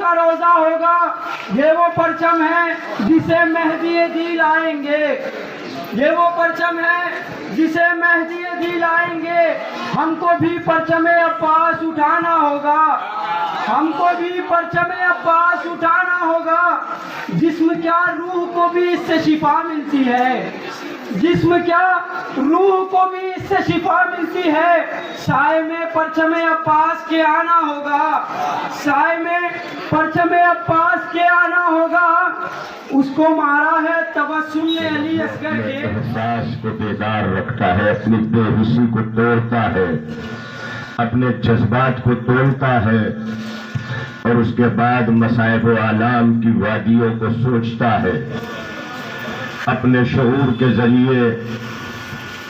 کا روزہ ہوگا، یہ وہ پرچم ہے جسے مہدی دی لائیں گے، یہ وہ پرچم ہے جسے مہدی دی لائیں گے۔ ہم کو بھی پرچم عباس اٹھانا ہوگا، ہم کو بھی پرچم عباس اٹھانا ہوگا۔ جسم کیا روح کو بھی اس سے شفا ملتی ہے، جسم کیا روح کو بھی اس سے شفا ملتی ہے۔ سائے میں پرچم عباس کے آنا ہوگا، سائے میں پرچم عباس کے آنا ہوگا۔ اس کو مارا ہے تبسم نے علی اصغر کے، احساس کو بیدار رکھتا ہے، اپنی بے حسی کو توڑتا ہے، اپنے جذبات کو توڑتا ہے، اور اس کے بعد مصائب و آلام کی وادیوں کو سوچتا ہے۔ اپنے شعور کے ذریعے،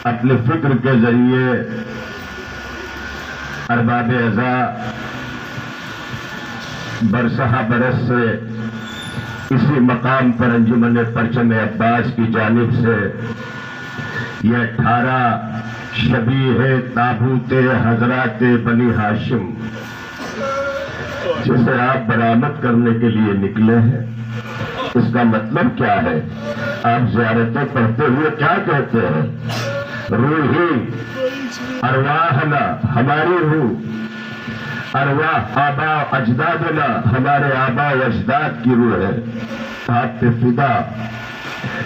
اپنے فکر کے ذریعے ارباب ازا برسہ برس سے اسی مقام پر انجمن پرچم عباس کی جانب سے یہ 18 شبیہ تابوت حضرات بنی ہاشم جسے آپ برآمد کرنے کے لیے نکلے ہیں، اس کا مطلب کیا ہے؟ آپ زیارتیں پڑھتے ہوئے کیا کہتے ہیں؟ روحی ارواحنا، ہماری روح، ارواح آبا اجدادنا، ہمارے آبا و اجداد کی روح ہے۔ آپ پہ فدا،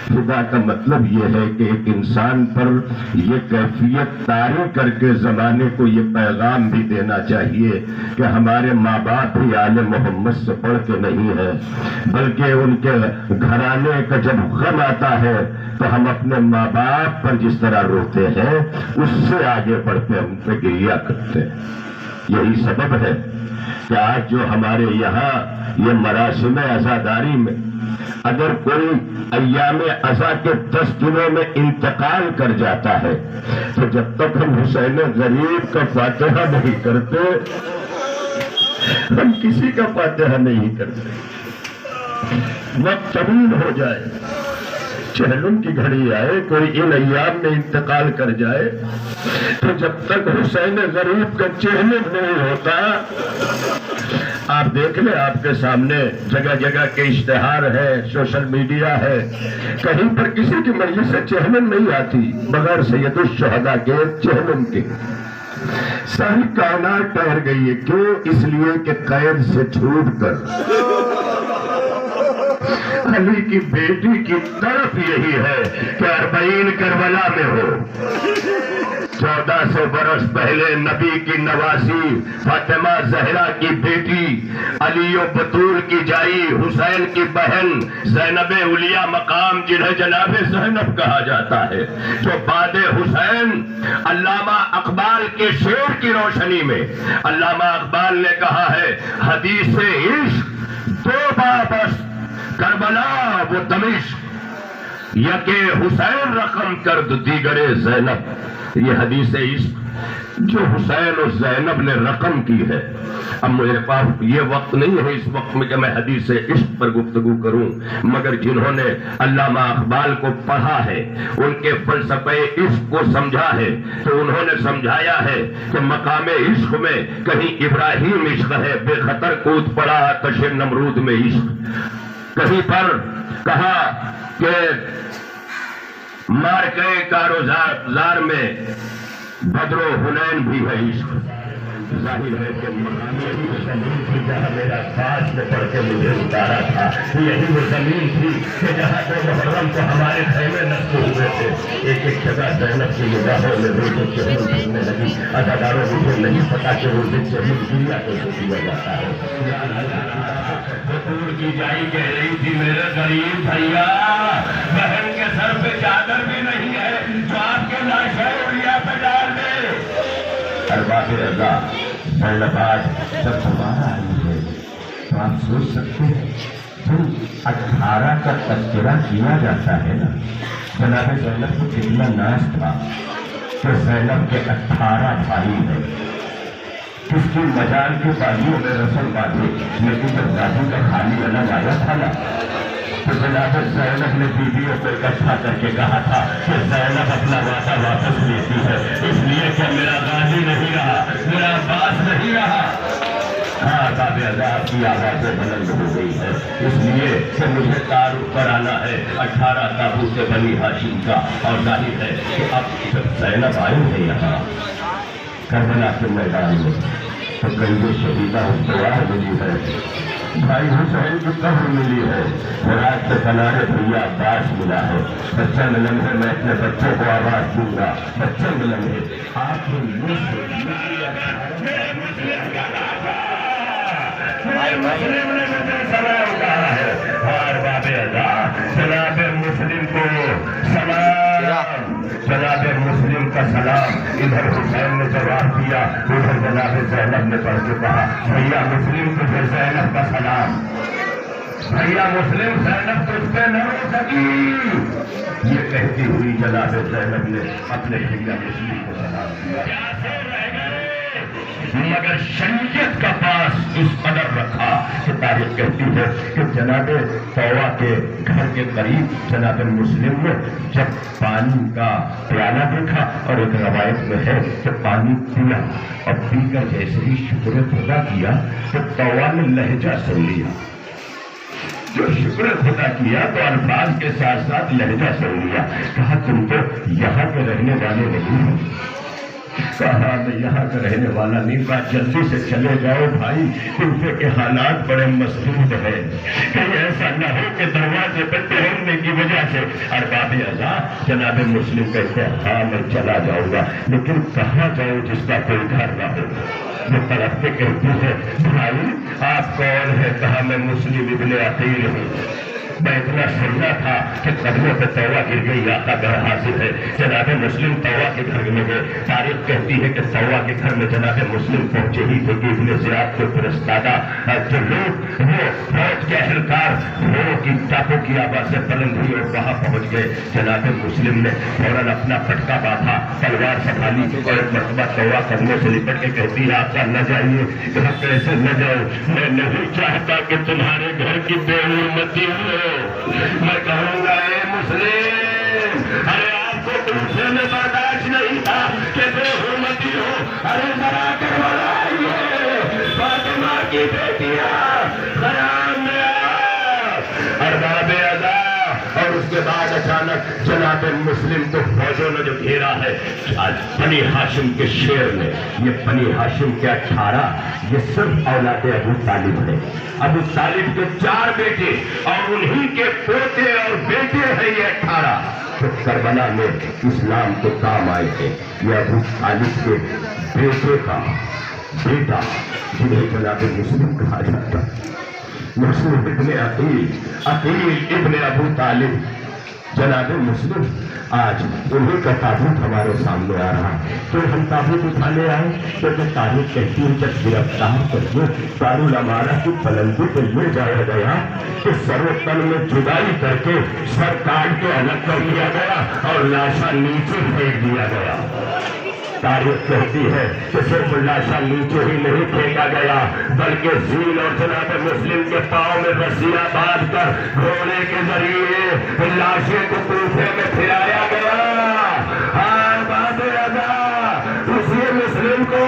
فدا کا مطلب یہ ہے کہ ایک انسان پر یہ کیفیت طاری کر کے زمانے کو یہ پیغام بھی دینا چاہیے کہ ہمارے ماں باپ بھی آل محمد سے بڑھ کے نہیں ہے، بلکہ ان کے گھرانے کا جب غم آتا ہے تو ہم اپنے ماں باپ پر جس طرح روتے ہیں اس سے آگے بڑھتے ہم پہ گریہ کرتے ہیں۔ یہی سبب ہے کہ آج جو ہمارے یہاں یہ مراسم عزاداری میں اگر کوئی ایام عزا کے 10 دنوں میں انتقال کر جاتا ہے تو جب تک ہم حسین غریب کا فاتحہ نہیں کرتے ہم کسی کا فاتحہ نہیں کرتے۔ وقت طویل ہو جائے، چہلم کی گھڑی آئے، کوئی ان ایام میں انتقال کر جائے تو جب تک حسین غریب کا چہلم نہیں ہوتا، آپ دیکھ لیں آپ کے سامنے جگہ جگہ کے اشتہار ہے، سوشل میڈیا ہے، کہیں پر کسی کی مجلس سے چہلم نہیں آتی بغیر سید الشہداء کے چہلم کے۔ ساری کائنات ٹھہر گئی ہے، کیوں؟ اس لیے کہ قید سے چھوٹ کر علی کی بیٹی کی طرف یہی ہے کہ 40 کربلا میں ہو۔ 1400 برس پہلے نبی کی نواسی فاطمہ زہرا کی بیٹی، علی و بطول کی جائی، حسین کی بہن زینب اولیاء مقام جنہیں جناب زینب کہا جاتا ہے، جو بعد حسین علامہ اقبال کے شعر کی روشنی میں علامہ اقبال نے کہا ہے حدیث عشق دو بابس کربلا و دمشق، یکے حسین رقم کرد دیگر زینب۔ یہ حدیث عشق جو حسین اور زینب نے رقم کی ہے۔ اب میرے پاس یہ وقت نہیں ہے اس وقت میں کہ میں حدیث عشق پر گفتگو کروں، مگر جنہوں نے علامہ اقبال کو پڑھا ہے، ان کے فلسفہ عشق کو سمجھا ہے، تو انہوں نے سمجھایا ہے کہ مقام عشق میں کہیں ابراہیم عشق ہے، بے خطر کود پڑا آتش نمرود میں عشق، کہیں پر کہا کہ مارکے کاروزار میں بدر و حنین بھی ہے عشق۔ ظاہر ہے کہ مقام زمین تھی جہاں میرا ساتھ میں پڑھ کے مجھے اتارا تھا، یہی وہ زمین تھی کہ جہاں سے محرم کو ہمارے خیمے نصب ہوئے تھے۔ ایک ایک جگہ زینب کی نگاہوں میں روز چہل گرنے لگی۔ اداکاروں مجھے نہیں پتا کہ روز چہل گریا کیسے کیا جاتا ہے۔ بطول کی جائی کہہ رہی تھی میرے غریب بھیا، بہن کے سر پہ چادر بھی نہیں ہے جو آپ کے لاشیں اولیاء پہ ڈال دے۔ ارباب رضا زینب آج جب دوبارہ آئی ہے تو آپ سوچ سکتے ہیں تم 18 کا تذکرہ کیا جاتا ہے نا، جناب زینب کو کتنا ناز تھا کہ زینب کے 18 بھائی ہیں، کس کی مجال کے بازیوں میں رسم باندھے، لیکن جب دادی کا خالی الگ آیا تھا نا تو جناب زینب نے بیویوں کو اکٹھا کر کے کہا تھا کہ زینب اپنا وعدہ واپس لیتی ہے، اس لیے کہ میرا غازی نہیں رہا، میرا عباس نہیں رہا۔ हाँ बाबे आजाद की आवाज़ें बुलंद हो गई है, इसलिए कि मुझे तारुफ पर आना है 18 ताबूत से बनी हाशिम का। और जाहिर है कि अब जब ज़ैनब आई है यहाँ करबला के मैदान में, तो कई शहीदा दुआ मिली है, भाई हुसैन की कब्र मिली है, रात के किनारे भैया अब्बास मिला है। बच्चा मिलन है, मैं अपने बच्चों को आवाज दूंगा, बच्चे मिलन है। आप मुस्लिम ने मुझे सलाम कहा है और बाबे अदा जनाब मुस्लिम को सलाम, जनाब मुस्लिम का सलाम। इधर हुसैन ने जवाब दिया, उधर जनाब ज़ैनब ने पढ़ के कहा भैया मुस्लिम तुझे ज़ैनब का सलाम, भैया मुस्लिम ज़ैनब तुझ पे न रो सकी। ये कहती हुई जनाब ज़ैनब ने अपने भैया मुस्लिम को सलाम दिया, मगर शरीयत का पास इस कदर रखा कि तारीख कहती है कि जनाब तौवा के घर के करीब जनाब मुस्लिम ने जब पानी का प्याला देखा, और एक रवायत में है कि पानी पिया और पीकर जैसे ही शुक्र खुदा किया तो तौवा ने लहजा सुन लिया। जो शुक्र खुदा किया तो अल्फाज के साथ साथ लहजा सुन लिया। कहा तुम तो यहाँ के रहने वाले नहीं हो। कहा मैं यहाँ का रहने वाला नहीं, कहा जल्दी से चले जाओ भाई, क्योंकि के हालात बड़े मसदूद है, कहीं ऐसा न हो कि दरवाजे पर ठहरने की वजह से। और बाबे अज़ा जनाब मुस्लिम कहते हाँ मैं चला जाऊंगा, लेकिन कहाँ जाऊँ जिसका कोई घर न हो। वो तरफ से कहती है भाई आप कौन है? कहा मैं मुस्लिम इब्ने अकील हूँ। मैं इतना सुनना था कि कदमों पे तौवा गिर गई, आका घर हाजिर है। जनाब मुस्लिम तौवा के घर में गए। तारीख कहती है कि तौवा के घर में जनाब मुस्लिम पहुंचे ही थे कि इब्ने ज़ियाद को फरिश्तादा जो लोग वो फौज के अहलकार वो की टापों की आवाज़ से बुलंद हुई और वहां पहुंच गए। जनाब मुस्लिम ने फौरन अपना फटका बांधा, तलवार संभाली और एक मरतबा तौवा करने से लिपट के कहती है आपका न जाइए। कहा कैसे न जाओ? मैं नहीं चाहता कि तुम्हारे घर की बेहुरमती हो। मैं कहूँगा ए मुस्लिम, अरे आपको दूसरे में बर्दाश्त नहीं था कि बेहुरमती हो। अरे जरा करवाइए फातिमा की बेटियां खयाम में और बाबे अज़ा। और उसके बाद अचानक जनाब मुस्लिम को फौजों ने जो घेरा है, बनी हाशिम के शेर ने, ये बनी हाशिम के 18 ये सिर्फ औलाद अबू तालिब है। अबू तालिब के 4 बेटे और उन्हीं के पोते और बेटे हैं ये 18 जो करबला में इस्लाम के काम आए थे। ये अबू तालिब के बेटे का बेटा जिन्हें जनाब मुस्लिम कहा जाता, मुस्लिम इब्ने अकील इब्ने अबू तालिब जनाब मुस्लिम। आज उन्हीं का ताबूत हमारे सामने आ रहा है, तो हम ताबूत उठा ले आए क्योंकि तारीख कहती है जब गिरफ्तार करके दारुल अमारा की बुलंदी पे ले जाया गया तो सर्वतन में जुदाई करके सर काट के अलग कर दिया गया और लाशा नीचे फेंक दिया गया। तारीख कहती है कि सिर्फ लाशा नीचे ही नहीं फेंका गया बल्कि जील और जनाब मुस्लिम के पांव में रस्सियां बांध कर घोड़े के जरिए लाशें को कूफे में फिराया गया। हाँ बाबे अज़ा उसी मुस्लिम को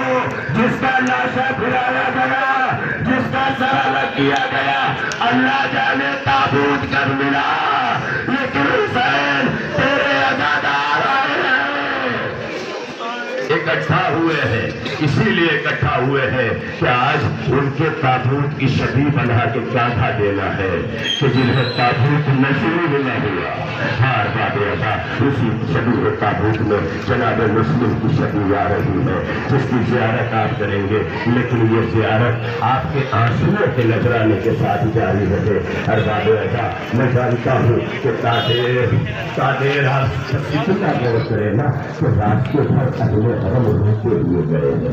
जिसका लाशा फिराया गया, जिसका सर अलग किया गया, अल्लाह जाने ताबूत कर मिला, लेकिन हुसैन तेरे अज़ादार आए हैं इकट्ठा हुए हैं, इसीलिए इकट्ठा हुए हैं कि आज उनके ताबूत की शबी बना के गाथा देना है कि जिन्हें ताबूत नसीब न हुआ। हार बाबे अज़ा उसी शबी ताबूत में जनाब मुस्लिम की शबी आ रही है जिसकी ज़ियारत आप करेंगे, लेकिन ये ज़ियारत आपके आंसुओं के नजराने के साथ जारी रहे। और बाबे अज़ा मैं जानता हूँ कि कादेर आप इतना गौर करें ना कि रात के भर अगले हम रोते हुए गए हैं।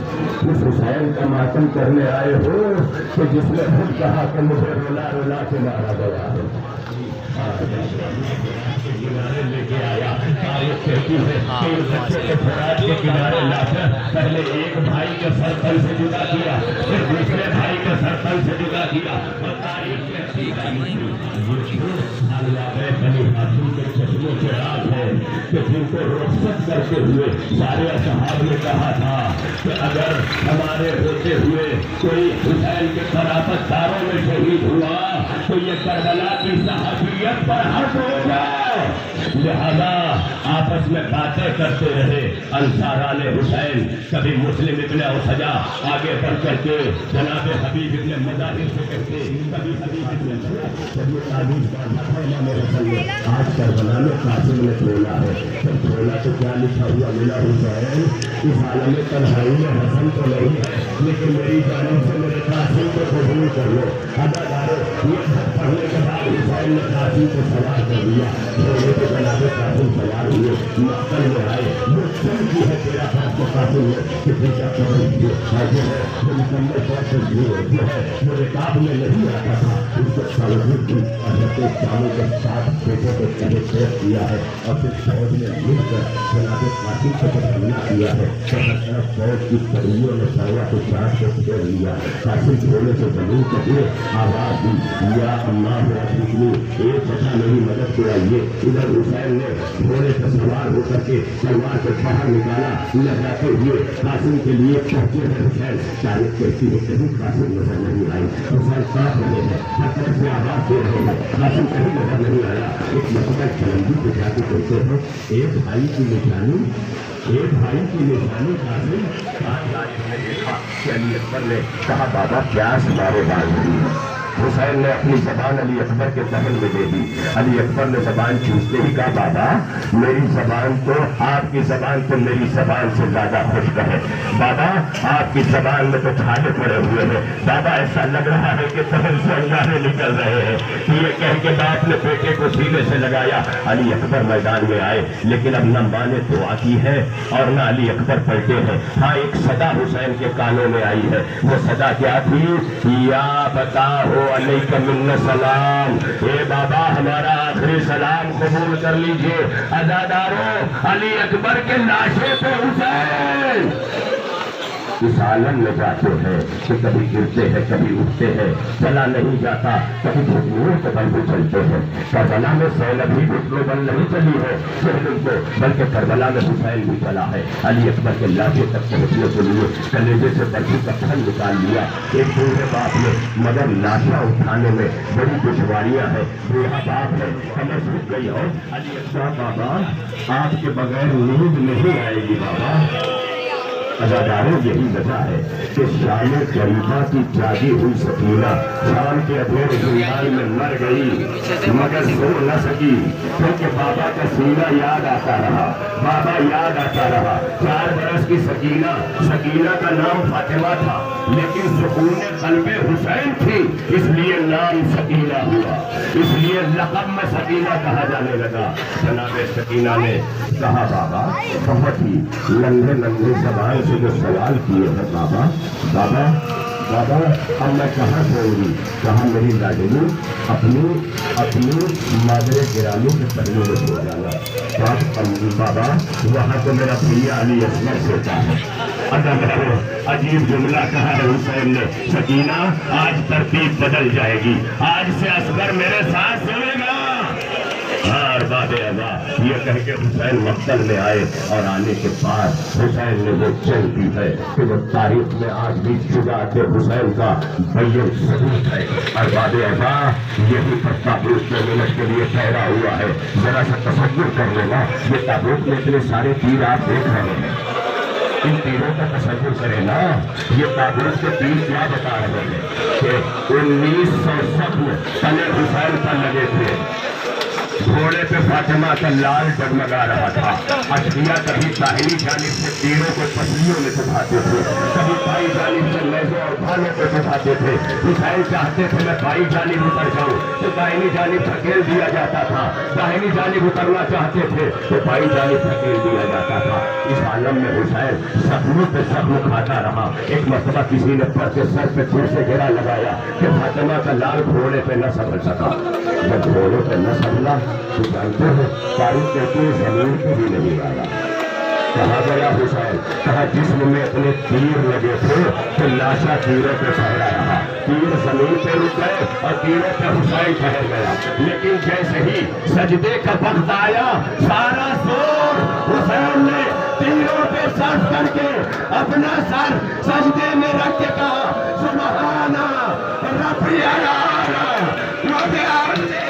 इस हुसैन का मातम करने आए हो कि जिसने खुद कहा कि मुझे रुला रुला के मारा गया है। किनारे लेके आया, तारीख कहती है कि बच्चे के फराज के किनारे लाकर पहले एक भाई के सरतल से जुदा किया, फिर दूसरे भाई के सरतल से जुदा किया। और तारीख कहती है बनी हाशिम के चश्मों के राज है कि जिनको रुखसत करके ہوئے سارے اصحاب نے کہا تھا کہ اگر ہمارے ہوتے ہوئے کوئی حسین کے قرابت داروں میں شہید ہوا تو یہ کربلا کی صحابیت پر حق ہو جائے، لہذا آپس میں باتیں کرتے رہے انصاران حسین۔ کبھی مسلم ابن اوسجا آگے بڑھ کر کے جناب حبیب ابن مظاہر سے کہتے، کبھی حبیب ابن آج کربلا میں قاسم نے کھولا ہے، جب کھولا تو کیا لکھا ہوا ملا حسین؟ اس عالم تنہائی میں حسن تو نہیں ہے، لیکن میری جانب سے میرے قاسم کو قبول کر لو۔ ادادارو، یہ خط پڑھنے کے بعد حسین نے قاسم کو سوار کر دیا، کھولے کے جناب قاسم سوار ہوئے، مقتل میں آئے، مقتل کی ہے تیرا خط کو قاسم نے کہ بیٹا پڑھ جو حاضر ہے وہ مکمل طور پر جو ہے وہ رکاب میں نہیں آتا تھا، اس کو سالگرد کی حضرت شاموں کے ساتھ بیٹے کو شہید کیا ہے، اور پھر فوج نے مل کر جناب قاسم کو جب حملہ کیا ہے تو ہر طرف فوج کی پریوں نے سروا کو چاٹ کو پھیر لیا۔ قاسم چھوڑے سے زمین کے لیے آواز دی، یا اللہ رسول، ایک بچہ میری مدد کے آئیے۔ ادھر حسین نے گھوڑے سے سوار ہو کر کے تلوار کو باہر نکالا، لگاتے ہوئے قاسم کے لیے پہنچے ہیں حسین۔ تاریخ کہتی ہے کہیں قاسم نظر نہیں آئی، حسین کاپ رہے ہیں، ہر طرف سے آواز دے رہے ہیں، قاسم کہیں نظر نہیں آیا۔ ایک مرتبہ چلندی پہ جا کے کہتے ہیں ایک بھائی کی نشانی، ایک بھائی کی نشانی قاسم۔ نے دیکھا کہ علی اکبر نے کہا بابا پیاس مارے باندھ دی۔ حسین نے اپنی زبان علی اکبر کے دہن میں دے دی۔ علی اکبر نے زبان چوستے ہی کہا بابا میری زبان تو آپ کی زبان تو میری زبان سے زیادہ خشک ہے، بابا آپ کی زبان میں تو چھالے پڑے ہوئے ہیں، بابا ایسا لگ رہا ہے کہ دہن سے انگارے نکل رہے ہیں۔ یہ کہہ کے باپ نے بیٹے کو سینے سے لگایا۔ علی اکبر میدان میں آئے، لیکن اب نہ ماں نے دعا کی ہے اور نہ علی اکبر پلٹے ہیں۔ ہاں ایک صدا حسین کے کانوں میں آئی ہے، وہ صدا کیا تھی؟ یا بتاؤ علیکہ من السلام، اے بابا ہمارا آخری سلام قبول کر لیجئے۔ عزادارو، علی اکبر کے لاشے پہ حسین اس عالم میں جاتے ہیں کہ کبھی گرتے ہیں کبھی اٹھتے ہیں، چلا نہیں جاتا، کبھی گھٹنوں کے بل بھی چلتے ہیں۔ کربلا میں زینب بھی گھٹنوں بل نہیں چلی ہے سہیل کو، بلکہ کربلا میں حسین بھی چلا ہے۔ علی اکبر کے لاشے تک پہنچنے کے لیے کلیجے سے برفی کا پھل نکال لیا ایک بوڑھے باپ نے، مگر لاشاں اٹھانے میں بڑی دشواریاں ہیں۔ بوڑھا باپ ہے، کمر سوکھ گئی، اور علی اکبر بابا آپ کے بغیر نیند نہیں آئے گی بابا۔ عزاداروں یہی وجہ ہے کہ شام غریبہ کی جاگی ہوئی سکینہ شام کے اندھیرے زندان میں مر گئی مگر سو نہ سکی، کیونکہ بابا کا سینہ یاد آتا رہا، بابا یاد آتا رہا۔ 4 برس کی سکینہ، سکینہ کا نام فاطمہ تھا لیکن سکون قلب حسین تھی، اس لیے نام سکینہ ہوا، اس لیے لقب میں سکینہ کہا جانے لگا۔ جناب سکینہ نے کہا بابا بہت ہی لمبے لمبے زبان سے جو سوال کیے ہیں بابا بابا بابا اب میں کہاں سوؤں گی؟ کہاں میری لاڈلی اپنی مادر گرامی کے پہلو میں سو جانا۔ بابا وہاں تو میرا بھیا علی اکبر سوتا ہے۔ عجیب جملہ کہا ہے حسین نے، سکینہ آج ترتیب بدل جائے گی، آج سے اصغر میرے ساتھ سوئے گا۔ باب ابا یہ کہہ کے حسین مقتل میں آئے، اور آنے کے بعد حسین نے وہ جنگ کی ہے کہ وہ تاریخ میں آج بھی شجاعت حسین کا بین ثبوت ہے۔ اور باب ابا یہی پر تابوت میں ملت کے لیے ٹھہرا ہوا ہے۔ ذرا سا تصور کر لینا، یہ تابوت میں اتنے سارے تیر آپ دیکھ رہے ہیں، ان تیروں کا تصور کرے نا، یہ تابوت کے تیر کیا بتا رہے ہیں کہ 1900 زخم تلے حسین پر لگے تھے، گھوڑے پہ فاطمہ کا لال ڈگمگا رہا تھا۔ اشقیاء کبھی داہنی جانب سے تیروں کو پسلیوں میں چبھاتے تھے، کبھی بائیں جانب سے نیزوں اور بھالوں کو چبھاتے تھے۔ حسین چاہتے تھے میں بائیں جانب اتر جاؤں تو داہنی جانب دھکیل دیا جاتا تھا، داہنی جانب اترنا چاہتے تھے تو بائیں جانب دھکیل دیا جاتا تھا۔ اس عالم میں حسین زخموں پہ زخم کھاتا رہا۔ ایک مرتبہ کسی نے پر کے سر پہ پھر سے گھیرا لگایا کہ فاطمہ کا لال گھوڑے پہ نہ سنبھل سکا۔ جب گھوڑے پہ نہ سنبھلا تو جانتے ہیں تاریخ کہتے ہیں زمین پہ بھی نہیں آیا۔ کہا گیا حسین، کہا جسم میں اپنے تیر لگے تھے تو لاشا تیروں پہ پھیلا رہا، تیر زمین پہ رک گئے اور تیروں پہ حسین ٹھہر گیا۔ لیکن جیسے ہی سجدے کا وقت آیا، سارا زور حسین نے सर्फ करके अपना सर सजदे में रख के कहा सुबहाना रब्बिल आला व बिहम्दिही।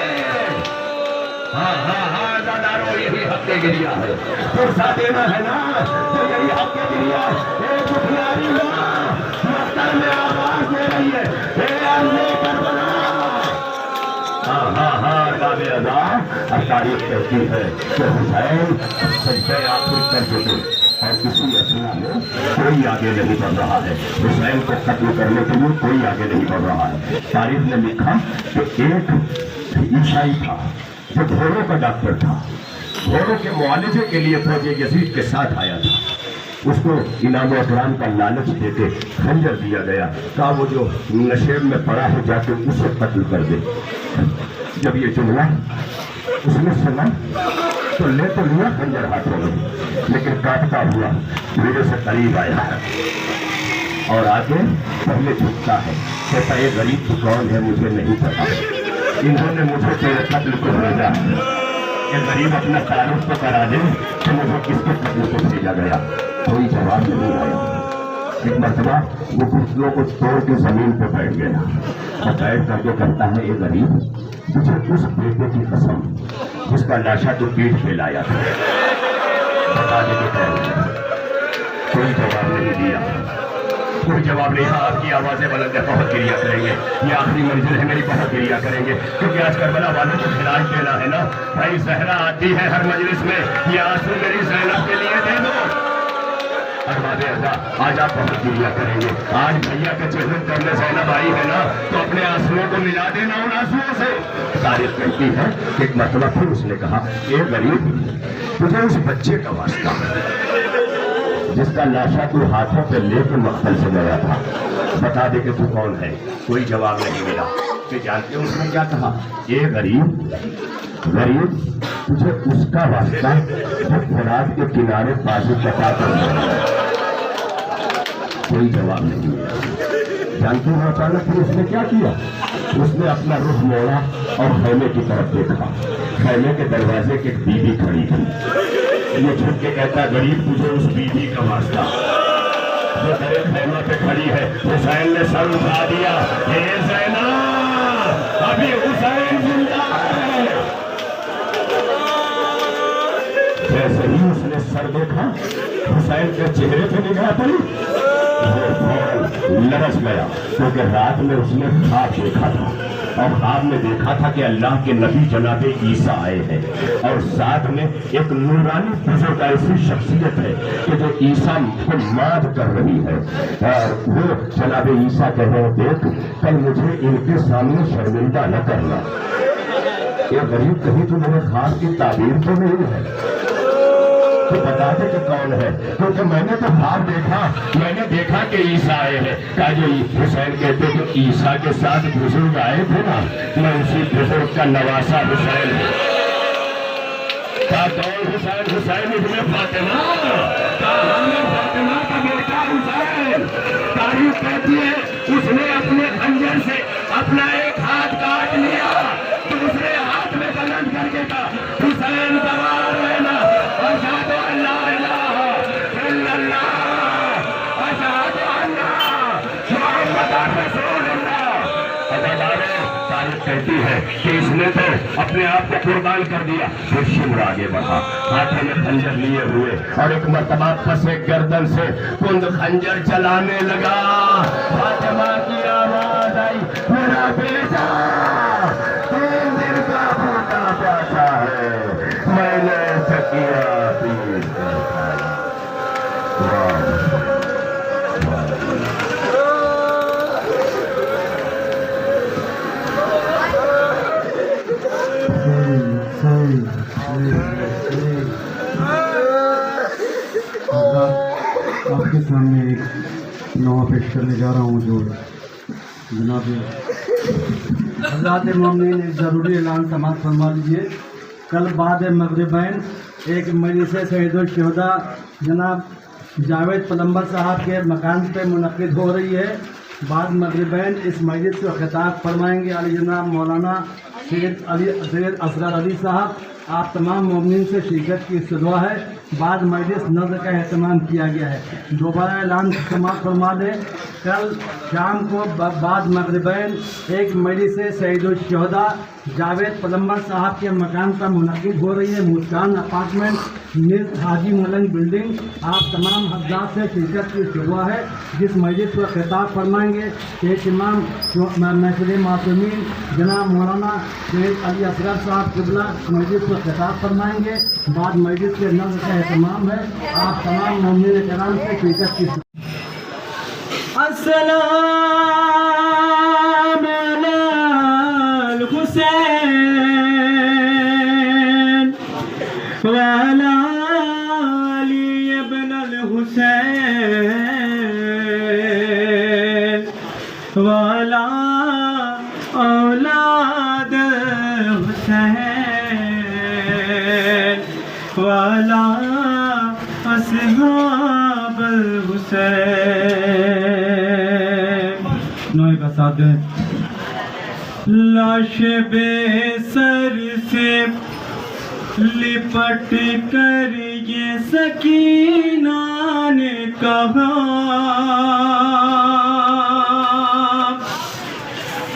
हाँ दादारो, यही हक गिरिया है। पुरसा देना है ना तो यही हक गिरिया। एक दुखियारी माँ मक्तर में आवाज दे रही है, हे अल्लाह करबला। हाँ दादे अदा तारीफ कहती है कि हुसैन सजदे आखिर कर चुके और किसी असना में कोई आगे नहीं बढ़ रहा है। हुसैन को कत्ल करने के लिए कोई आगे नहीं बढ़ रहा है। तारीफ ने लिखा कि एक ईसाई था जो घोड़ों का डॉक्टर था, घोड़ों के मुआवजे के लिए फौज यजीद के साथ आया था। उसको इनाम अकराम का लालच देके खंजर दिया गया, कहा वो जो नशेब में पड़ा है जाके उसे कत्ल कर दे। जब ये जुमला उसने सुना तो ले तो लिया खंजर हाथों में, लेकिन काटता हुआ मेरे से करीब आया और आगे पहले झुकता है, कहता ये गरीब तो कौन है मुझे नहीं पता, इन्होंने मुझे तेरे कत्ल को भेजा। ये गरीब अपना तारुफ तो करा दे कि मुझे किसके कत्ल को भेजा गया। कोई जवाब नहीं आया। एक मरतबा वो घुटनों को तोड़ के जमीन पर बैठ गया और बैठ करके कहता है ये गरीब तुझे उस बेटे की कसम जिसका लाशा तो पीठ पे लाया था बता दे बेटा। कोई जवाब नहीं दिया, कोई जवाब नहीं। हाँ आपकी आवाजें बुलंद है, बहुत गिरिया करेंगे, ये आखिरी मंजिल है मेरी, बहुत गिरिया करेंगे क्योंकि आज करबला वालों को खिलाज देना है ना भाई। जहरा आती है हर मजलिस में, ये आंसू मेरी ज़ैनब के लिए दे दो। अहबाब अज़ा आज आप बहुत गिरिया करेंगे। आज भैया के चेहरे करने ज़ैनब आई है ना तो अपने आंसुओं को मिला देना उन आंसुओं से। तारीफ कहती है कि एक मरतबा फिर उसने कहा ए गरीब तुझे उस बच्चे का वास्ता जिसका लाशा तू हाथों पे लेकर मक्तल से गया था बता दे कि तू कौन है। कोई जवाब नहीं मिला। कि जानते हो उसने क्या कहा, ये गरीब तुझे उसका वास्ता जो फरात के किनारे बाजू कटा कर। कोई जवाब नहीं मिला। जानते हो अचानक फिर उसने क्या किया, उसने अपना रुख मोड़ा और खैमे की तरफ देखा। खैमे के दरवाजे की एक बीवी खड़ी थी। ये झुक के कहता गरीब तुझे उस बीवी का वास्ता जो तेरे खैमे पे खड़ी है। हुसैन ने सर उठा दिया, हे ज़ैनब अभी हुसैन जिंदा है। जैसे ही उसने सर देखा हुसैन के चेहरे पे निगाह पड़ी, वो फौरन लरस गया क्योंकि रात में उसने ख्वाब देखा था और ख्वाब में देखा था कि अल्लाह के नबी जनाबे ईसा आए हैं और साथ में एक नूरानी बुजुर्ग ऐसी शख्सियत है कि जो ईसा को माद कर रही है और वो जनाबे ईसा कह रहे देख कल मुझे इनके सामने शर्मिंदा न करना। ये गरीब कहीं तो मेरे ख्वाब की ताबीर तो नहीं है, तो बता दे कि कौन है क्योंकि मैंने तो ख्वाब देखा, मैंने देखा कि ईसा आए हैं। कहा जो हुसैन कहते जो ईसा के साथ बुजुर्ग आए थे ना मैं उसी बुजुर्ग का नवासा हुसैन हूँ। कहा कौन हुसैन, हुसैन इब्ने फातिमा, फातिमा का बेटा हुसैन। तारीफ कहती है उसने अपने खंजर से अपना एक हाथ काट लिया, दूसरे हाथ में कलंद करके कहा हुसैन गवार रहना, अशहदु अल्ला इलाहा इल्लल्लाह, अशहदु अन्ना मुहम्मदुर रसूलुल्लाह। तारीफ कहती है कि इसने तो अपने आप को कुर्बान कर दिया। फिर शिमर आगे बढ़ा, हाथों में खंजर लिए हुए और एक मरतबा फंसे गर्दन से कुंद खंजर चलाने लगा। फातिमा की आवाज आई, मेरा बेटा 3 दिन का भूखा प्यासा है, मैंने सकिया पीस कर खाया। आपके सामने एक नवा पेश करने जा रहा हूँ जो जनाब हज़रात मोमिनीन एक ज़रूरी ऐलान समाअत फरमा लीजिए। कल बाद मगरिबैन एक मजलिस शहीदुल शुहदा जनाब जावेद पलम्बर साहब के मकान पे मुनक़िद हो रही है। बाद मगरिबैन इस मजलिस को खिताब फरमाएंगे अली जनाब मौलाना सैयद असगर अली साहब। आप तमाम मोमिन से शिरकत की दुआ है। बाद मजलिस नज़र का एहतमाम किया गया है। दोबारा ऐलान समाप्त फरमा दें, कल शाम को बाद मगरिबैन एक मजलिस सईदुल शुहदा जावेद पलम्बर साहब के मकान पर मुनक़िद हो रही है। मुस्कान अपार्टमेंट, मिर्ज हाजी मलंग बिल्डिंग। आप तमाम हज़रात से शिरकत की दुआ है। जिस मजलिस को खिताब फरमाएंगे शेख इमाम महफिल मासूमीन जनाब मौलाना शेख अली असगर साहब क़िबला मजलिस को खिताब फरमाएंगे। बाद मजलिस के नज़र का एहतमाम है। आप तमाम मोमिन कराम से शिरकत की अस्सलाम अलैल हुसैन वाला अली इब्नुल हुसैन वाला औलाद हुसैन वाला अस्हाब हुसैन। नोए का साथ दें। लाश बेसर से लिपट कर ये सकीना ने कहा,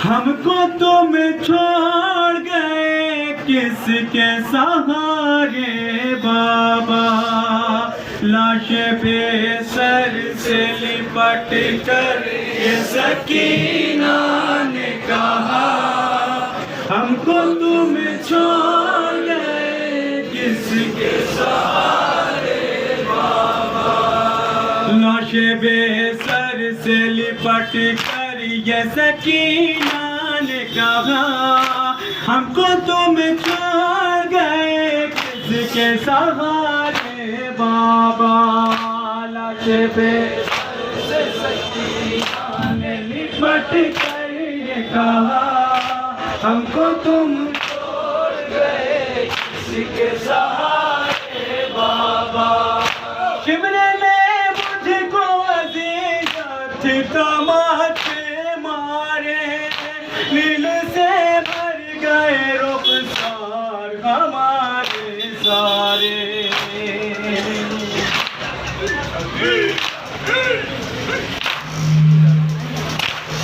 हमको तुम छोड़ गए किसके सहारे बाबा। लाश बेसर से लिपट कर ये सकीना ने कहा, हमको तुम छोड़ गए किसके सहारे बाबा। लाश बेसर से लिपट कर ये सकीना ने कहा, हमको तुम छोड़ गए किसके सहारे बाबा। लाश बेसर से सकीना ने लिपट कर ये कहा, हमको तुम छोड़ गए किसके सहारे बाबा। शिमले में मुझको अज़ीज़त तमाचे मारे, नील से भर गए रुखसार हमारे सारे।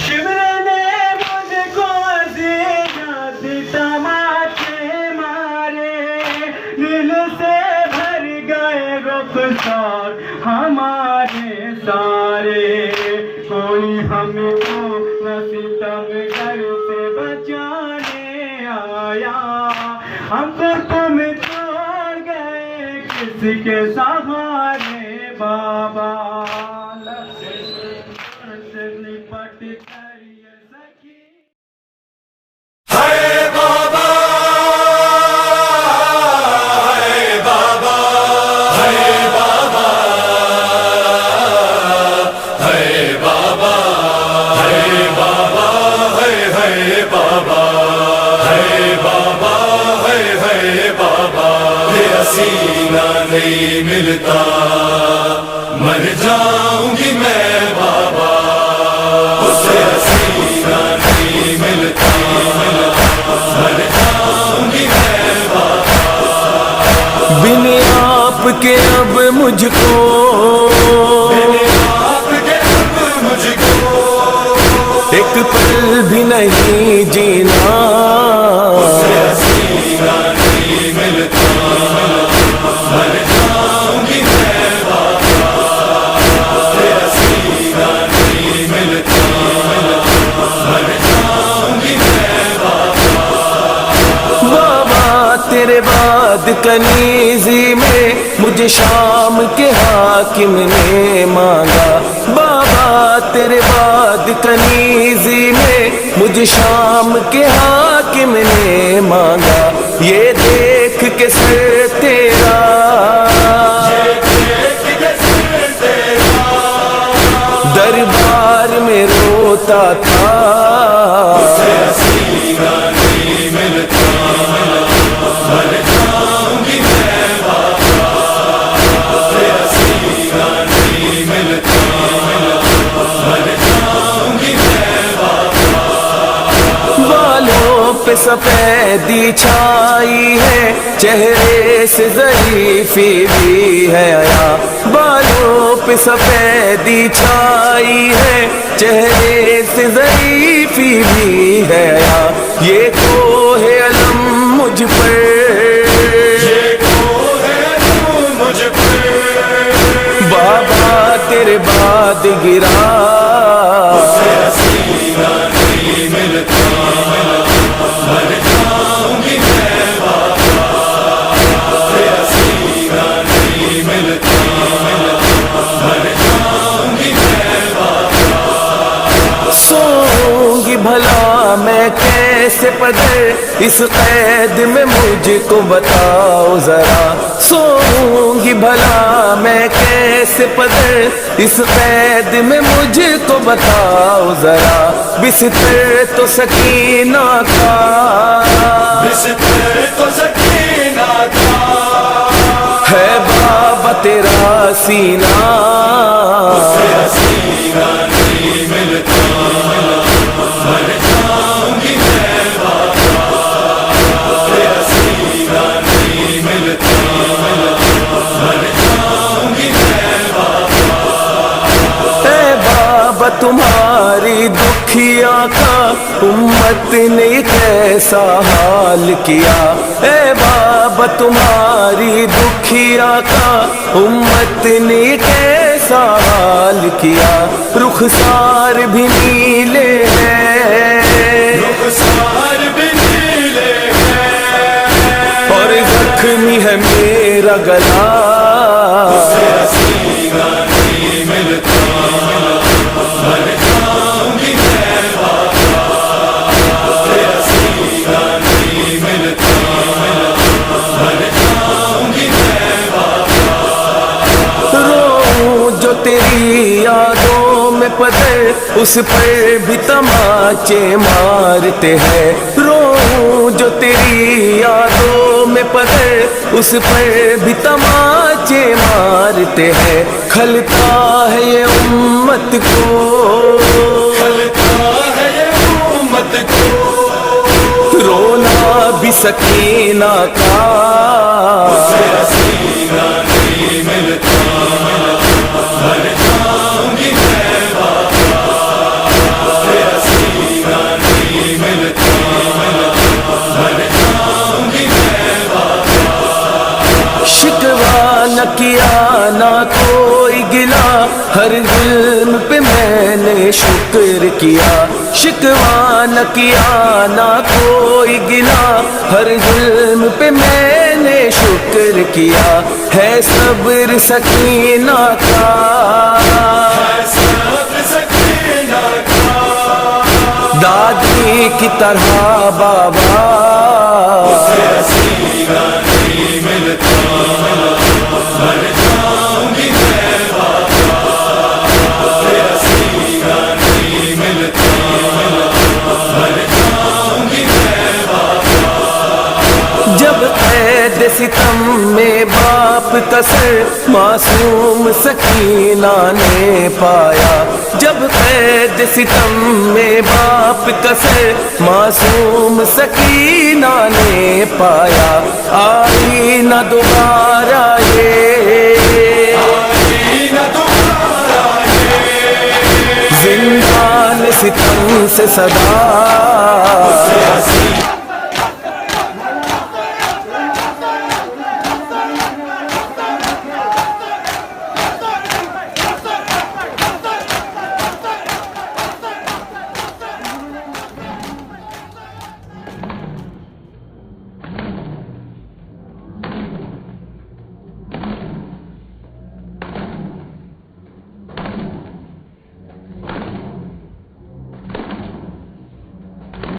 शिमले ने मुझको अज़ीज़त तमाचे मारे, नील से भर गए रुखसार हमारे सारे। कोई हमको न सितमगर से बचाने आया, हमको तुम छोड़ गए किसके सहारे बाबा। लिपट कर ये सकी सीना नहीं मिलता, मर जाऊंगी मैं बाबा। उसे सीना नहीं मिलता, मर जाऊंगी मैं बाबा। बिन आपके अब मुझको, बिन आपके अब मुझको एक पल भी नहीं जीना। उसे सीना नहीं मिलता, मर जाऊंगी मैं बाबा। तेरा सीना नहीं मिलता, मर जाऊंगी मैं बाबा। बाबा तेरे बाद कनीज़ी में मुझे शाम के हाकिम ने मांगा। बाबा तेरे बाद कनीज़ी में मुझे शाम के हाकिम ने मांगा। ये देख के सिर तेरा, दरबार में रोता था। उसे सीना नहीं मिलता, मर जाऊंगी मैं बाबा। तेरा सीना नहीं मिलता, मर जाऊंगी मैं बाबा। बालों پہ سفیدی چھائی ہے، چہرے سے ظریفی بھی ہے حیا، بالوں پہ سفیدی چھائی ہے، چہرے سے ظریفی بھی ہے حیا، یہ تو ہے علم مجھ پر، بابا تیرے بعد گرا، سوؤں گی بھلا میں کیسے پدر، اس قید میں مجھ کو بتاؤ ذرا، سوؤں گی بھلا میں کیسے پدر، اس قید میں مجھ کو بتاؤ ذرا، بستر تو سکینہ کا، بستر تو سکینہ کا ہے بابا تیرا سینہ، تیرا سینہ نہیں ملتا، مر جاؤں گی میں بابا، تیرا سینہ نہیں ملتا، مر جاؤں گی میں بابا، اے بابا تمہاری دکھیا کا امت نے کیسا حال کیا، اے بابا تمہاری دکھیا کا امت نے کیسا حال کیا، رخسار بھی نیلے ہیں، رخسار بھی نیلے ہیں، اور زخمی ہے میرا گلا، تیرا سینہ نہیں ملتا، مر جاؤں گی میں بابا، تیرا سینہ نہیں ملتا، مر جاؤں گی میں بابا، رو جو تیری یادوں میں پدر، اس پر بھی تماچے مارتے ہیں، رو جو تیری یادوں میں پدر، اس پر بھی تماچے مارتے ہیں، کھلتا ہے یہ امت کو، کھلتا ہے یہ امت کو، رونا بھی سکینہ کا، تیرا سینہ نہیں ملتا، مر جاؤں گی میں بابا، تیرا سینہ نہیں ملتا، مر جاؤں گی میں بابا، شکوہ نہ کیا نہ کوئی گلا، ہر ظلم پہ میں نے شکر کیا، شکوہ نہ کیا نہ کوئی گلا، ہر ظلم پہ میں نے شکر کیا، ہے صبر سکینہ کا، ہے صبر سکینہ کا، دادی کی طرح بابا، تیرا سینہ نہیں ملتا، مر جاؤں گی میں بابا، تیرا سینہ نہیں ملتا، مر جاؤں گی میں بابا، جب قید ستم میں باپ کا سر معصوم سکینہ نے پایا، جب قید ستم میں باپ کا سر معصوم سکینہ نے پایا، آئی نہ دوبارہ یہ، آئی نہ دوبارہ یہ، زندان ستم سے صدا،